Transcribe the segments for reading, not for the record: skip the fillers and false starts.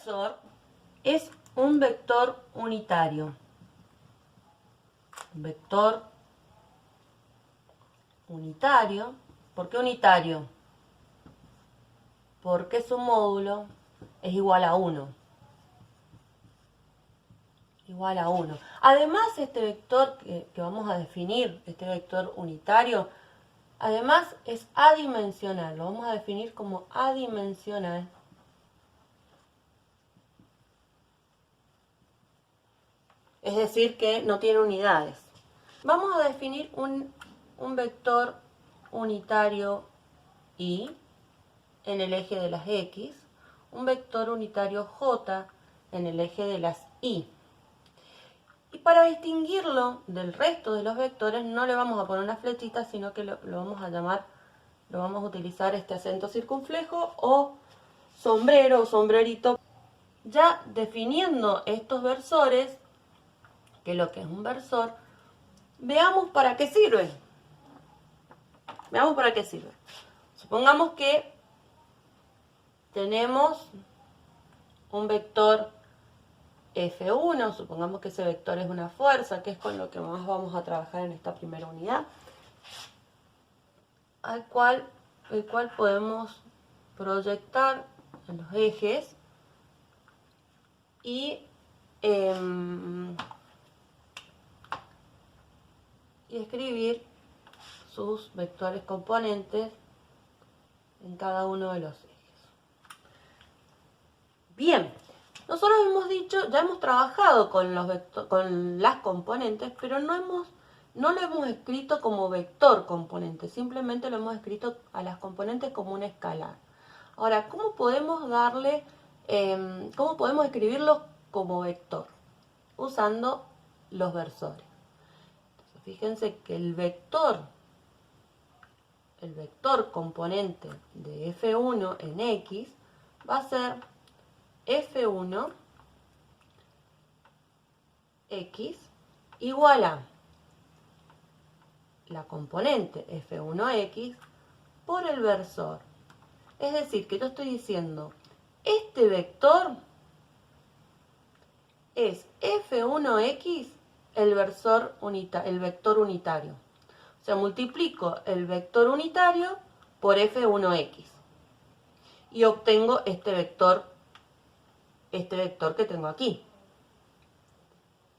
versor es un vector unitario. Un vector unitario. ¿Por qué unitario? Porque su módulo es igual a 1. Igual a 1. Además, este vector que vamos a definir, este vector unitario, además es adimensional. Lo vamos a definir como adimensional. Es decir, que no tiene unidades. Vamos a definir un vector unitario y en el eje de las X, un vector unitario J en el eje de las Y. Y para distinguirlo del resto de los vectores no le vamos a poner una flechita, sino que lo vamos a llamar, lo vamos a utilizar este acento circunflejo o sombrero o sombrerito. Ya definiendo estos versores, que es lo que es un versor, veamos para qué sirve. Veamos para qué sirve. Supongamos que tenemos un vector F1, supongamos que ese vector es una fuerza, que es con lo que más vamos a trabajar en esta primera unidad, el cual podemos proyectar en los ejes y escribir sus vectores componentes en cada uno de los ejes. Bien, nosotros hemos dicho, ya hemos trabajado con las componentes, pero no lo hemos escrito como vector componente, simplemente lo hemos escrito a las componentes como un escalar. Ahora, ¿cómo podemos escribirlos como vector? Usando los versores. Entonces, fíjense que el vector componente de F1 en X va a ser F1 X igual a la componente F1X por el versor. Es decir, que yo estoy diciendo, este vector es F1X el vector unitario. O sea, multiplico el vector unitario por F1X y obtengo este vector que tengo aquí.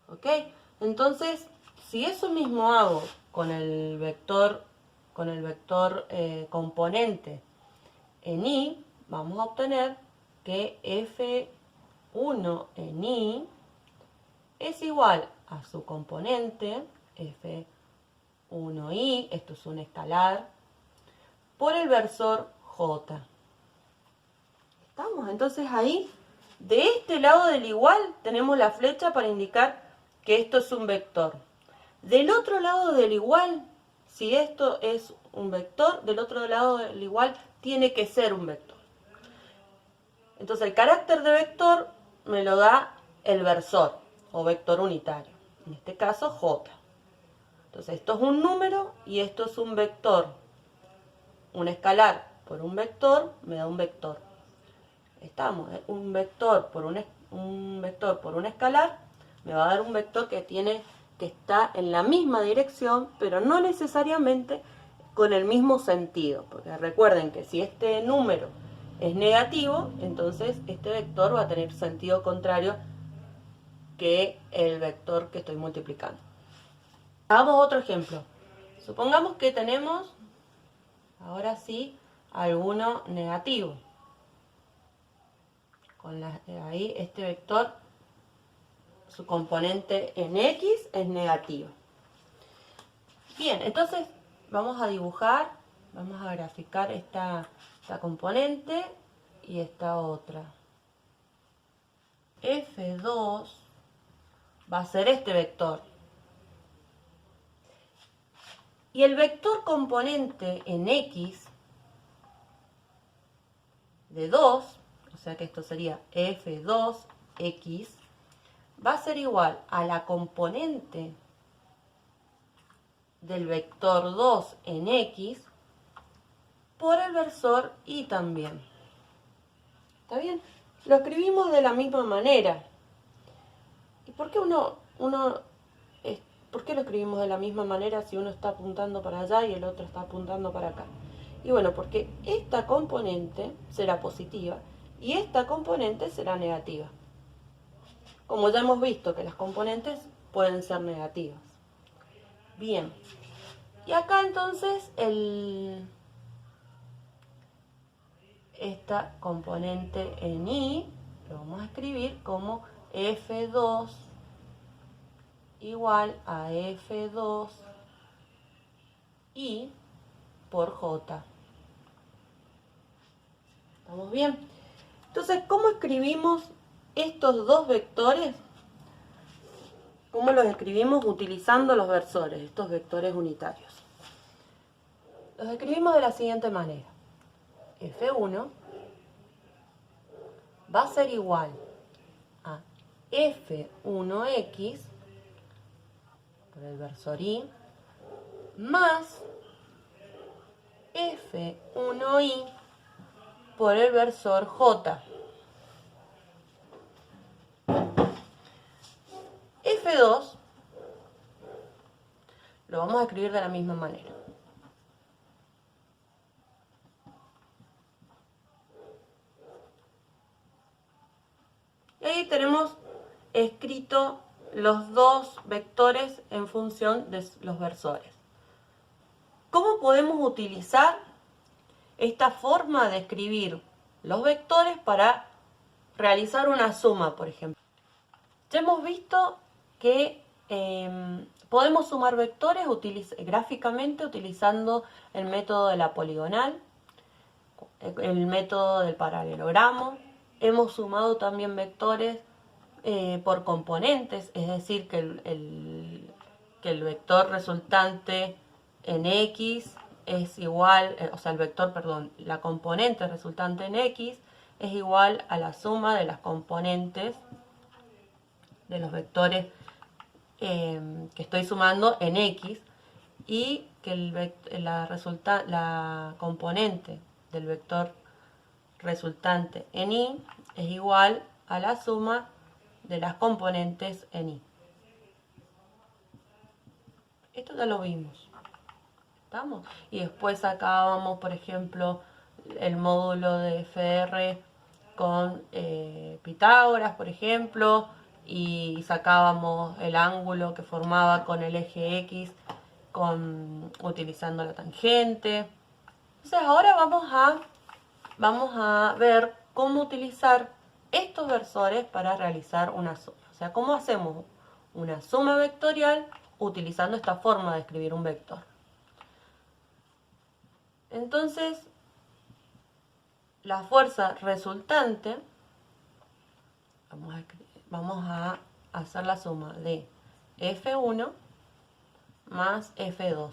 ¿Ok? Entonces, si eso mismo hago con el vector componente en Y, vamos a obtener que F1 en Y es igual a su componente F1Y, esto es un escalar, por el versor J. ¿Estamos? Entonces ahí, de este lado del igual, tenemos la flecha para indicar que esto es un vector. Del otro lado del igual, si esto es un vector, del otro lado del igual tiene que ser un vector. Entonces el carácter de vector me lo da el versor o vector unitario, en este caso J. Entonces esto es un número y esto es un vector. Un escalar por un vector me da un vector. Estamos, un vector por un escalar me va a dar un vector que está en la misma dirección, pero no necesariamente con el mismo sentido, porque recuerden que si este número es negativo, entonces este vector va a tener sentido contrario que el vector que estoy multiplicando. Hagamos otro ejemplo. Supongamos que tenemos, ahora sí, alguno negativo. Ahí este vector, su componente en X es negativo. Bien, entonces vamos a dibujar, vamos a graficar esta componente y esta otra. F2 va a ser este vector. Y el vector componente en X de 2, o sea que esto sería F2X, va a ser igual a la componente del vector 2 en X por el versor Y también. ¿Está bien? lo escribimos de la misma manera. ¿Y por qué por qué lo escribimos de la misma manera si uno está apuntando para allá y el otro está apuntando para acá? Y bueno, porque esta componente será positiva y esta componente será negativa. Como ya hemos visto que las componentes pueden ser negativas. Bien. Y acá entonces esta componente en I lo vamos a escribir como F2 igual a F2 I por J. ¿Estamos bien? Entonces, ¿cómo escribimos estos dos vectores? ¿Cómo los escribimos utilizando los versores, estos vectores unitarios? Los escribimos de la siguiente manera. F1 va a ser igual a F1X por el versor I más F1I por el versor J. F2 lo vamos a escribir de la misma manera. Y ahí tenemos escrito los dos vectores en función de los versores. ¿Cómo podemos utilizar esta forma de escribir los vectores para realizar una suma, por ejemplo? Ya hemos visto que podemos sumar vectores gráficamente utilizando el método de la poligonal, el método del paralelogramo. Hemos sumado también vectores por componentes, es decir, que el vector resultante en X es igual, la componente resultante en X es igual a la suma de las componentes de los vectores que estoy sumando en X, y que la componente del vector resultante en Y es igual a la suma de las componentes en Y. Esto ya lo vimos. ¿Estamos? Y después sacábamos, por ejemplo, el módulo de FR con Pitágoras, por ejemplo, y sacábamos el ángulo que formaba con el eje X utilizando la tangente. Entonces ahora vamos a ver cómo utilizar estos versores para realizar una suma. O sea, cómo hacemos una suma vectorial utilizando esta forma de escribir un vector. Entonces, la fuerza resultante, vamos a hacer la suma de F1 más F2.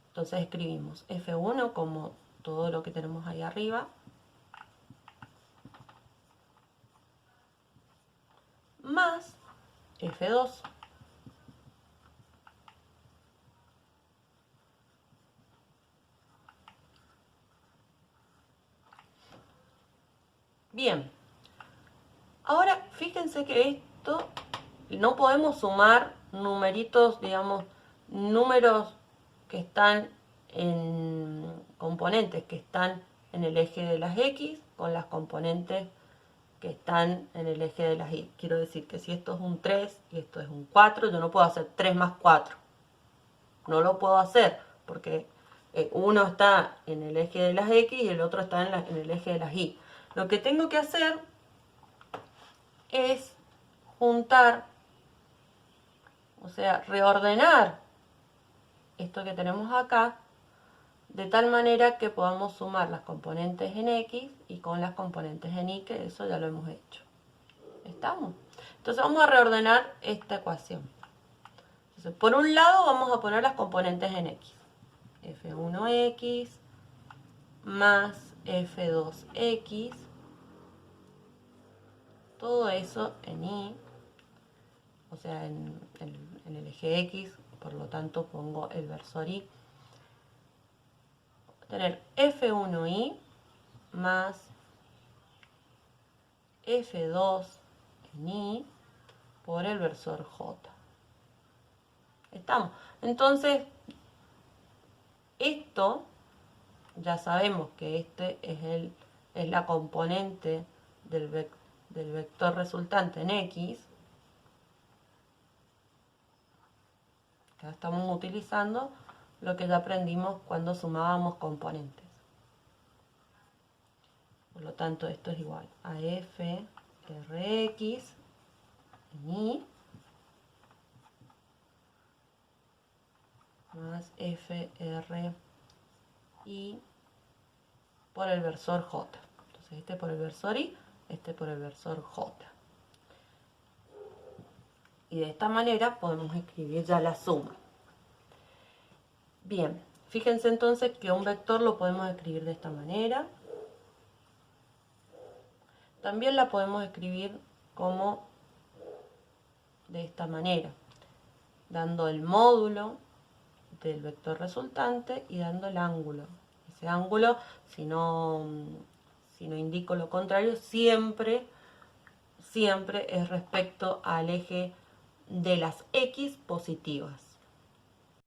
Entonces escribimos F1 como todo lo que tenemos ahí arriba, más F2. Bien, ahora fíjense que esto no podemos sumar numeritos, digamos, números que están en componentes que están en el eje de las X con las componentes que están en el eje de las Y. Quiero decir que si esto es un 3 y esto es un 4, yo no puedo hacer 3 más 4. No lo puedo hacer porque uno está en el eje de las X y el otro está en el eje de las Y. Lo que tengo que hacer es juntar, o sea, reordenar esto que tenemos acá de tal manera que podamos sumar las componentes en X y con las componentes en Y, que eso ya lo hemos hecho. ¿Estamos? Entonces vamos a reordenar esta ecuación. Entonces, por un lado vamos a poner las componentes en X. F1X más F2X, todo eso en Y, o sea, en el eje X, por lo tanto pongo el versor Y. Tener F1Y más F2 en I por el versor J. ¿Estamos? Entonces, esto, ya sabemos que este es la componente del vector resultante en X. Acá estamos utilizando lo que ya aprendimos cuando sumábamos componentes. Por lo tanto, esto es igual a f rx en I más f r i por el versor j. Entonces, este por el versor i, este por el versor j. Y de esta manera podemos escribir ya la suma. Bien, fíjense entonces que un vector lo podemos escribir de esta manera. También la podemos escribir como de esta manera, dando el módulo del vector resultante y dando el ángulo. Ese ángulo, si no indico lo contrario, siempre es respecto al eje de las X positivas.